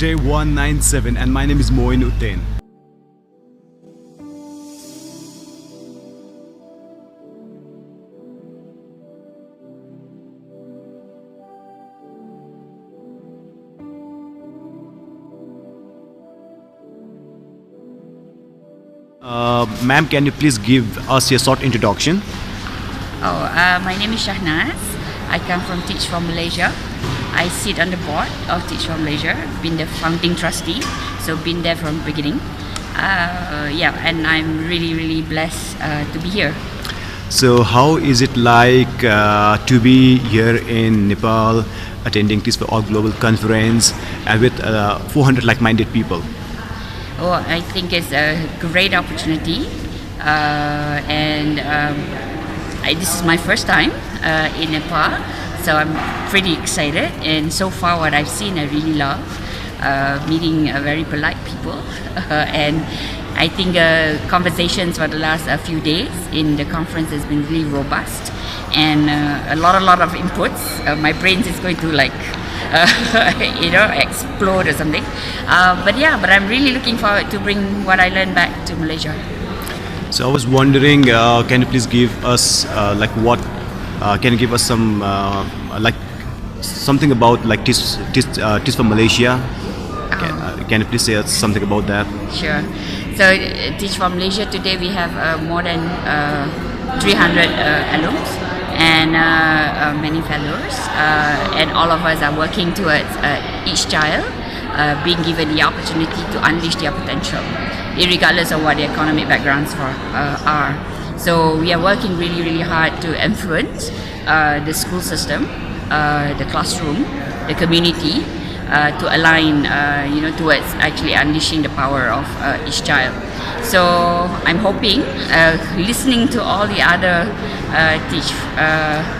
day 197 and my name is Moin Uddin. Ma'am, can you please give us a short introduction? My name is Shahnaz. I come from Teach for Malaysia. I sit on the board of Teach for Malaysia. Been the founding trustee, so been there from the beginning. And I'm really blessed to be here. So how is it like to be here in Nepal attending Teach for All Global Conference and with 400 like-minded people? I think it's a great opportunity, this is my first time in Nepal, so I'm pretty excited. And so far, what I've seen, I really love meeting very polite people, and I think conversations for the last few days in the conference has been really robust, and a lot of inputs. My brain is going to explode or something. But I'm really looking forward to bring what I learned back to Malaysia. So I was wondering, can you please give us can you give us some something about Teach for Malaysia? Can you please say something about that? Sure. So Teach for Malaysia today we have more than 300 alums and many fellows, and all of us are working towards each child being given the opportunity to unleash their potential, regardless of what their economic backgrounds are. So we are working really hard to influence the school system, the classroom, the community, to align towards actually unleashing the power of each child. So I'm hoping, listening to all the other Teach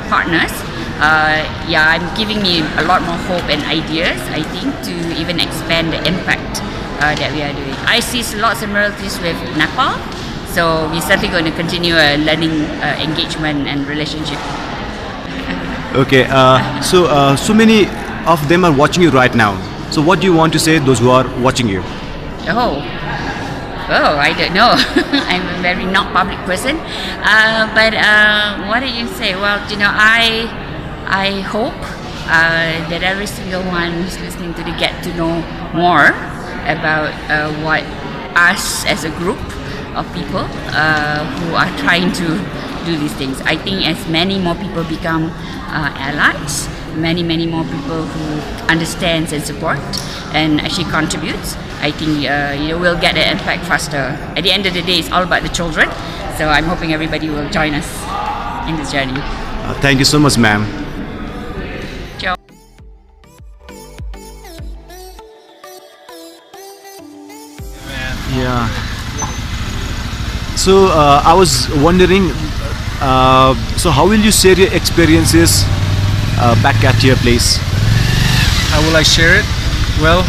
partners, I'm giving me a lot more hope and ideas, I think, to even expand the impact that we are doing. I see lots of similarities with Nepal, so we're certainly going to continue a learning engagement and relationship. Okay, so many of them are watching you right now. So what do you want to say to those who are watching you? I don't know. I'm a very not public person. But what do you say? Well, I hope that every single one who's listening to get to know more about what us as a group of people who are trying to do these things. I think as many more people become allies, many more people who understands and support and actually contributes, I think we'll get the impact faster. At the end of the day, it's all about the children, so I'm hoping everybody will join us in this journey. Thank you so much, ma'am. Ciao. Yeah. So I was wondering, so how will you share your experiences back at your place? How will I share it? Well,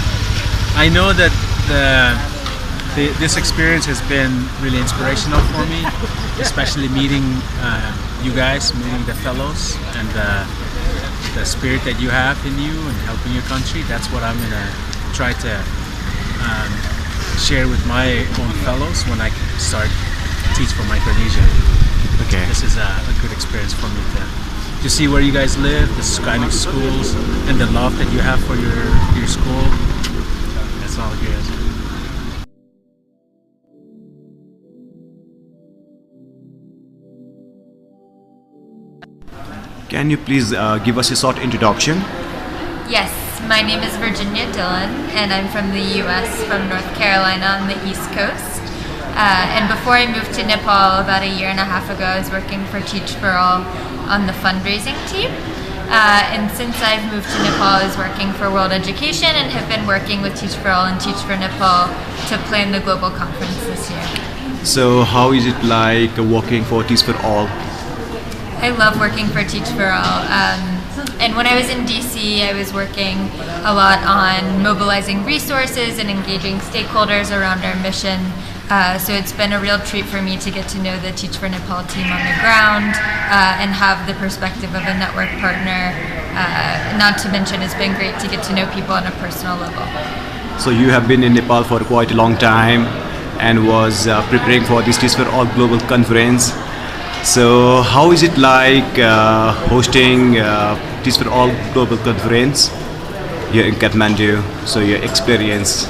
I know that this experience has been really inspirational for me, especially meeting you guys, meeting the fellows, and the spirit that you have in you and helping your country. That's what I'm gonna try to share with my own fellows when I start Teach for Micronesia. Okay. This is a good experience for me to see where you guys live, the kind of schools, and the love that you have for your school. That's all good. Can you please give us a short introduction? Yes, my name is Virginia Dillon, and I'm from the U.S., from North Carolina on the East Coast. And before I moved to Nepal about a year and a half ago, I was working for Teach for All on the fundraising team. And since I've moved to Nepal, I was working for World Education and have been working with Teach for All and Teach for Nepal to plan the global conference this year. So how is it like working for Teach for All? I love working for Teach for All. And when I was in DC, I was working a lot on mobilizing resources and engaging stakeholders around our mission. So it's been a real treat for me to get to know the Teach for Nepal team on the ground and have the perspective of a network partner. Not to mention, it's been great to get to know people on a personal level. So you have been in Nepal for quite a long time and was preparing for this Teach for All Global Conference. So how is it like hosting Teach for All Global Conference here in Kathmandu? So your experience.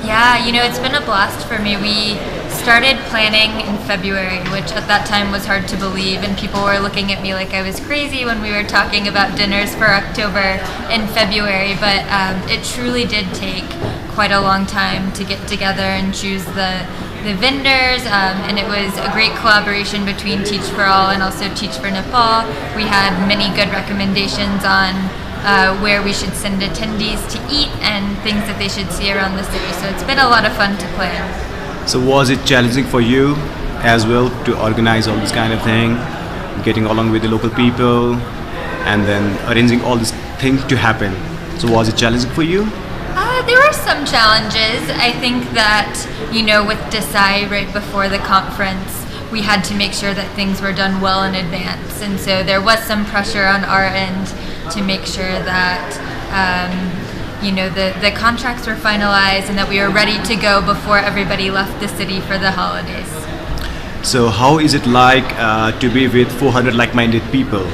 Yeah, it's been a blast for me. We started planning in February, which at that time was hard to believe, and people were looking at me like I was crazy when we were talking about dinners for October in February, but it truly did take quite a long time to get together and choose the vendors, and it was a great collaboration between Teach for All and also Teach for Nepal. We had many good recommendations on where we should send attendees to eat and things that they should see around the city, so it's been a lot of fun to plan. So was it challenging for you as well to organize all this kind of thing, getting along with the local people and then arranging all these things to happen? So was it challenging for you? There were some challenges. I think that, with Desai right before the conference, we had to make sure that things were done well in advance. And so there was some pressure on our end to make sure that the contracts were finalized and that we were ready to go before everybody left the city for the holidays. So how is it like to be with 400 like-minded people?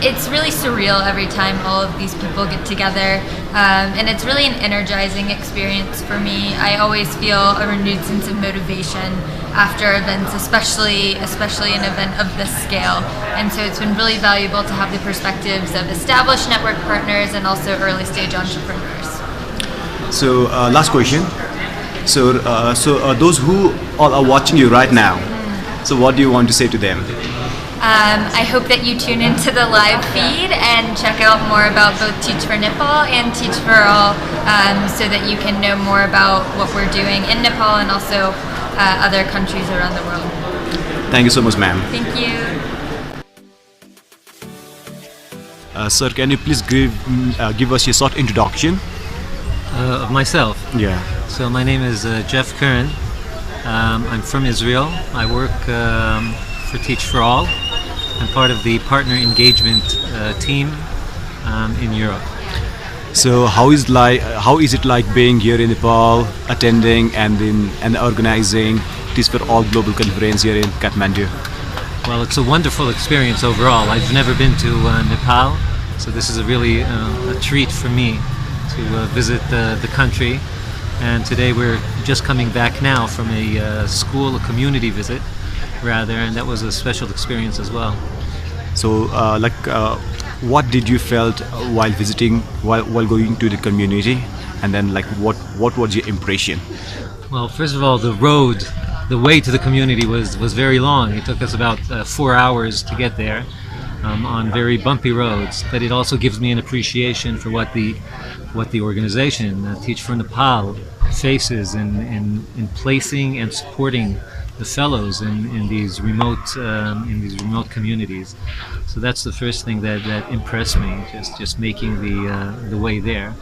It's really surreal every time all of these people get together, and it's really an energizing experience for me. I always feel a renewed sense of motivation after events, especially an event of this scale. And so it's been really valuable to have the perspectives of established network partners and also early stage entrepreneurs. So last question. So those who all are watching you right now, so what do you want to say to them? I hope that you tune into the live feed and check out more about both Teach for Nepal and Teach for All, so that you can know more about what we're doing in Nepal and also other countries around the world. Thank you so much, ma'am. Thank you. Sir, can you please give us a short introduction? Of myself. Yeah. So my name is Jeff Kern. I'm from Israel. I work for Teach for All. I'm part of the partner engagement team in Europe. So how is it like being here in Nepal, attending and organizing Teach for All Global Conference here in Kathmandu? Well, it's a wonderful experience overall. I've never been to Nepal, so this is really a treat for me to visit the country. And today we're just coming back now from a community visit, rather, and that was a special experience as well. So, what did you felt while visiting, while going to the community, and then what was your impression? Well, first of all, the way to the community was very long. It took us about 4 hours to get there on very bumpy roads. But it also gives me an appreciation for what the organization Teach for Nepal faces in placing and supporting the fellows in these remote communities. So that's the first thing that impressed me, just making the way there.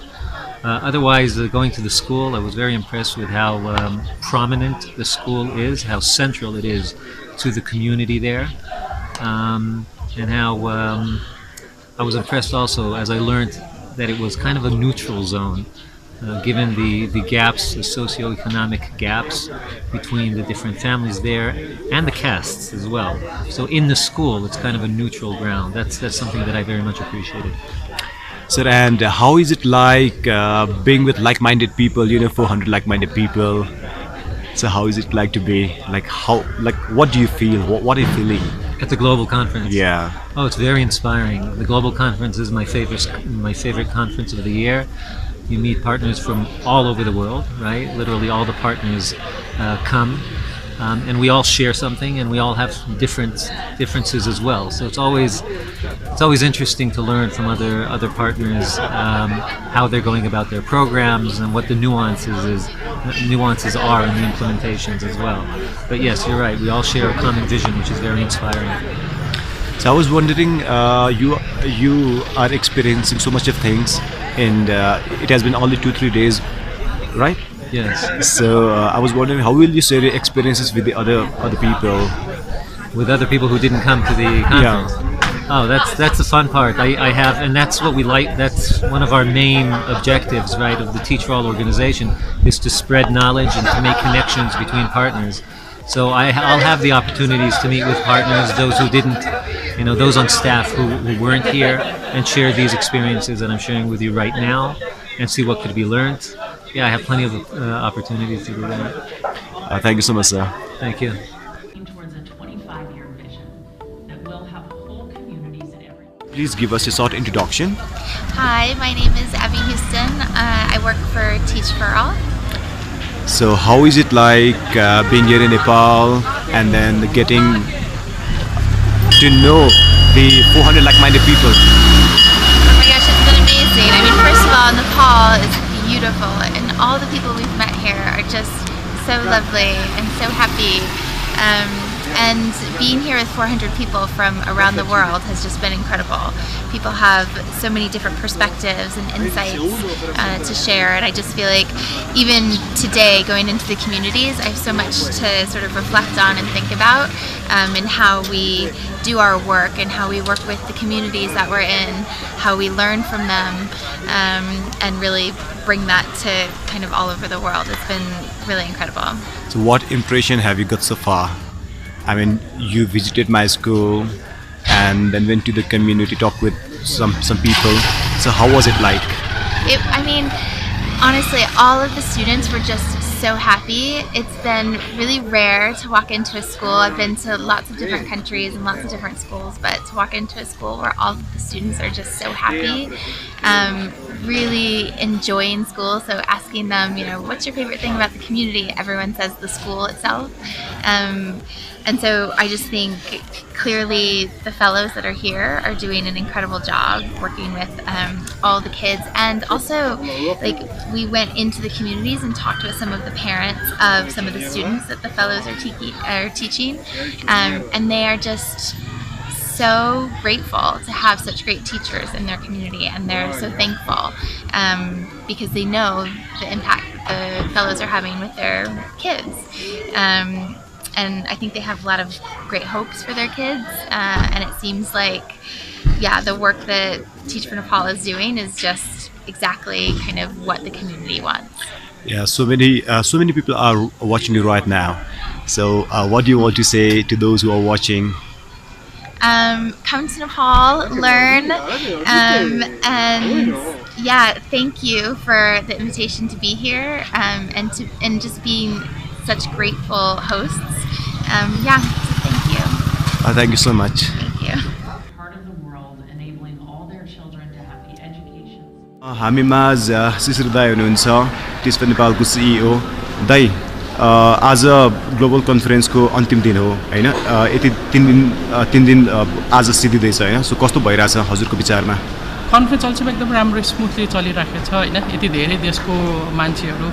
Otherwise, going to the school, I was very impressed with how prominent the school is, how central it is to the community there, and how I was impressed also as I learned that it was kind of a neutral zone. Given the gaps, the socioeconomic gaps between the different families there and the castes as well. So in the school, it's kind of a neutral ground. That's something that I very much appreciated. Sir, and how is it like being with like-minded people? 400 like-minded people. So how is it like to be what do you feel? What are you feeling at the global conference? Yeah. Oh, it's very inspiring. The global conference is my favorite conference of the year. You meet partners from all over the world, right? Literally all the partners come, and we all share something, and we all have differences as well. So it's always interesting to learn from other partners how they're going about their programs and what the nuances are in the implementations as well. But yes, you're right. We all share a common vision, which is very inspiring. So I was wondering, you are experiencing so much of things, and it has been only 2-3 days, right? Yes. So I was wondering, how will you share your experiences with the other people? With other people who didn't come to the conference? Yeah. Oh, that's the fun part. I have, and that's what we like. That's one of our main objectives, right, of the Teach for All organization, is to spread knowledge and to make connections between partners. So I'll have the opportunities to meet with partners, those who didn't, those on staff who weren't here, and share these experiences that I'm sharing with you right now, and see what could be learned. Yeah, I have plenty of opportunities to do that. Thank you so much, sir. Thank you. Towards a 25-year vision that will have whole communities in every. Please give us a short introduction. Hi, my name is Abby Houston. I work for Teach for All. So how is it like being here in Nepal and then getting to know the 400 like-minded people? Oh my gosh, it's been amazing. I mean, first of all, Nepal is beautiful, and all the people we've met here are just so lovely and so happy. And being here with 400 people from around the world has just been incredible. People have so many different perspectives and insights to share, and I just feel like even today, going into the communities, I have so much to sort of reflect on and think about, and how we do our work and how we work with the communities that we're in, how we learn from them, and really bring that to kind of all over the world. It's been really incredible. So what impression have you got so far? I mean, you visited my school and then went to the community, talked with some people. So how was it like? I mean, honestly, all of the students were just so happy. It's been really rare to walk into a school. I've been to lots of different countries and lots of different schools, but to walk into a school where all of the students are just so happy, really enjoying school. So asking them, what's your favorite thing about the community? Everyone says the school itself. And so I just think clearly the fellows that are here are doing an incredible job working with all the kids. And also, like, we went into the communities and talked with some of the parents of some of the students that the fellows are teaching. And they are just so grateful to have such great teachers in their community, and they're so thankful because they know the impact the fellows are having with their kids. And I think they have a lot of great hopes for their kids, and it seems like, the work that Teach for Nepal is doing is just exactly kind of what the community wants. Yeah, so many people are watching you right now. So what do you want to say to those who are watching? Come to Nepal, learn, and thank you for the invitation to be here, and just being such grateful hosts. So thank you. Thank you so much. Thank you. Part of the world, enabling all their children to have the education. हामीमा शिशिर दाई हुनुहुन्छ teach फर नेपालको CEO दाई आज global कन्फरेन्सको अन्तिम दिन हो हैन यति 3 दिन आज सिद्धिदैछ हैन सो कस्तो भइराछ हजुरको विचारमा कन्फरेन्स अल्सो एकदम राम्रो स्मुथली चलिरहेको छ हैन यति धेरै देशको मान्छेहरू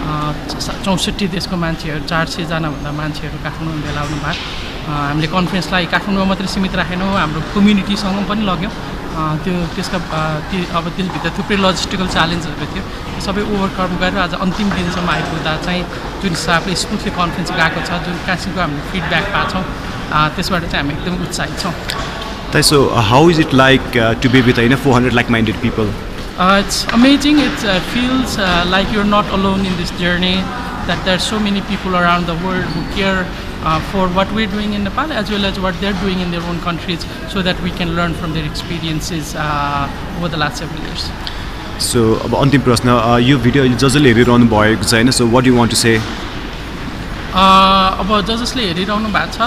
64 देशको मान्छेहरू 400 जना भन्दा मान्छेहरू काठमाडौँ भेला आउनु भयो हामीले कन्फरेन्सलाई काठमाडौँमा मात्रै सीमित राखेनौँ हाम्रो कम्युनिटीसँग पनि लग्यौँ त्यसका अब त्यसभित्र थुप्रै लजिस्टिकल च्यालेन्जहरू थियो सबै ओभरकम गरेर आज अन्तिम दिनसम्म आइपुग्दा चाहिँ जुन हिसाबले स्मुथली कन्फरेन्स गएको छ जुन काशीको हामीले फिडब्याक पाएको छौँ त्यसबाट चाहिँ हामी एकदम उत्साहित छौँ So how is it like to be with 400 like-minded people? It's amazing. It feels like you're not alone in this journey, that there are so many people around the world who care for what we're doing in Nepal as well as what they're doing in their own countries, so that we can learn from their experiences over the last several years. So अब अन्तिम प्रश्न यो video जसले हेरिरहनु भएको छ हैन so what do want to say अब जसले हेरिरहनु भएको छ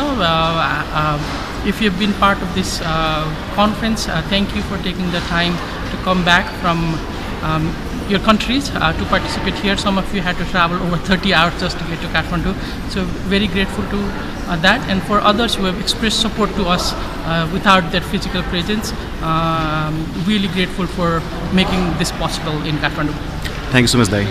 if you've been part of this conference, thank you for taking the time to come back from your countries to participate here. Some of you had to travel over 30 hours just to get to Kathmandu, so very grateful to that. And for others who have expressed support to us without their physical presence, really grateful for making this possible in Kathmandu. Thank you so much, Dai.